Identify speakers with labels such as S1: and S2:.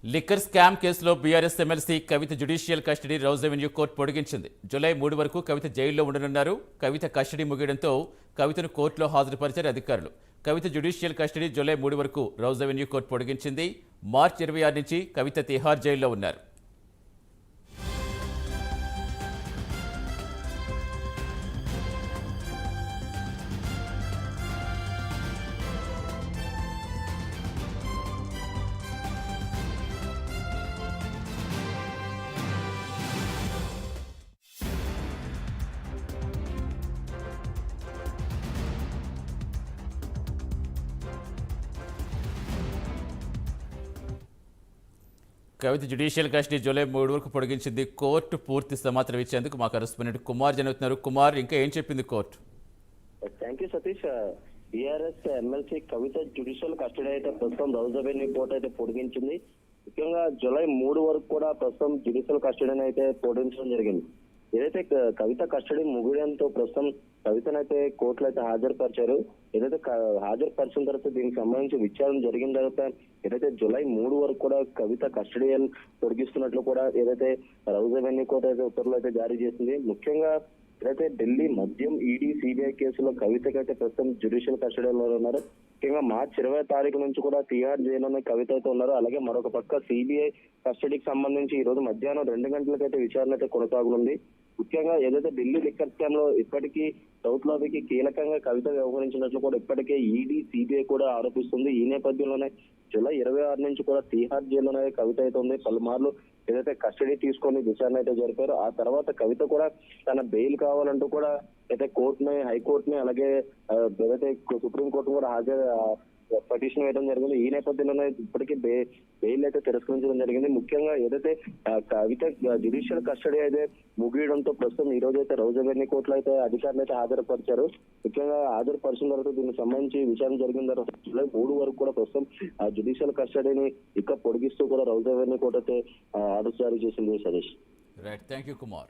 S1: Liquor scam కేసులో BRS MLC Kavitha judicial custody Rouse revenue court పొడిగించింది. July 3 వరకు కవిత జైల్లో ఉండనున్నారు. కవిత కస్టడీ ముగియడంతో కవితను కోర్టులో హాజరుపరిచారు అధికారులు. కవిత జ్యుడిషియల్ కస్టడీ జూలై 3 వరకు రౌజ్ రెవెన్యూ కోర్టు పొడిగించింది. మార్చి 26 నుంచి కవిత తిహార్ జైల్లో ఉన్నారు. కవిత జ్యుడిషియల్ కస్టడీ జూలై 3 వరకు పొడిగించింది. కోర్టు పూర్తి సమాచారం ఇచ్చేందుకు మా కరెస్పాండెంట్ కుమార్ జరుగుతున్నారు. కుమార్, ఇంకా ఏం చెప్పింది court?
S2: Thank you Satish. BRS MLC Kavitha judicial custody అయితే ప్రస్తుతం రౌజ్ రెవెన్యూ కోర్టు అయితే పొడిగించింది. ముఖ్యంగా జూలై 3 వరకు కూడా ప్రస్తుతం జ్యుడిషియల్ కస్టడీని అయితే పొడిగించడం జరిగింది. ఏదైతే కవిత కస్టడీ ముగియడంతో ప్రస్తుతం కవితనైతే కోర్టులో అయితే హాజరుపరిచారు. ఏదైతే హాజరుపరిచిన తర్వాత దీనికి సంబంధించి విచారణ జరిగిన తర్వాత ఏదైతే జూలై 3 వరకు కూడా కవిత కస్టడీ పొడిగిస్తున్నట్లు కూడా ఏదైతే రౌజ్ రెవెన్యూ కోర్టు అయితే ఉత్తర్వులు అయితే జారీ చేసింది. ముఖ్యంగా ఏదైతే ఢిల్లీ మద్యం ఈడీ సిబిఐ కేసులో కవితకైతే ప్రస్తుతం జ్యుడిషియల్ కస్టడీలో ఉన్నారు. ముఖ్యంగా మార్చి 20 తారీఖు నుంచి కూడా తిహార్ జైల్లోనే కవిత అయితే ఉన్నారు. అలాగే మరొక పక్క సిబిఐ కస్టడీకి సంబంధించి ఈ రోజు మధ్యాహ్నం 2 గంటలకైతే విచారణ అయితే కొనసాగనుంది. ముఖ్యంగా ఏదైతే ఢిల్లీ లిక్కర్ స్కామ్ లో ఇప్పటికీ సౌత్ లోకి కీలకంగా కవిత వ్యవహరించినట్లు కూడా ఇప్పటికే ఈడీ సిబిఐ కూడా ఆరోపిస్తుంది. ఈ నేపథ్యంలోనే జూలై 26 నుంచి కూడా తిహార్ జైల్లోనే కవిత అయితే ఉంది. పలుమార్లు ఏదైతే కస్టడీ తీసుకొని విచారణ అయితే జరిపారో ఆ తర్వాత కవిత కూడా తన బెయిల్ కావాలంటూ కూడా అయితే కోర్టుని, హైకోర్టుని, అలాగే ఏదైతే సుప్రీంకోర్టు కూడా పిటిషన్ వేయడం జరిగింది. ఈ నేపథ్యంలోనే ఇప్పటికీ బెయిల్ అయితే తిరస్కరించడం జరిగింది. ముఖ్యంగా ఏదైతే కవిత జ్యుడిషియల్ కస్టడీ అయితే ముగియడంతో ప్రస్తుతం ఈ రోజు అయితే రౌజ్ రెవెన్యూ కోర్టులో అయితే అధికారులు అయితే హాజరుపరిచారు. ముఖ్యంగా హాజరుపరిచిన తర్వాత దీనికి సంబంధించి విచారణ జరిగిన తర్వాత జూలై 3 వరకు కూడా ప్రస్తుతం ఆ జ్యుడిషియల్ కస్టడీని ఇంకా పొడిగిస్తూ కూడా రౌజ్ రెవెన్యూ కోర్టు అయితే ఆర్డర్స్ జారీ చేసింది. Satish,
S1: right, thank you Kumar.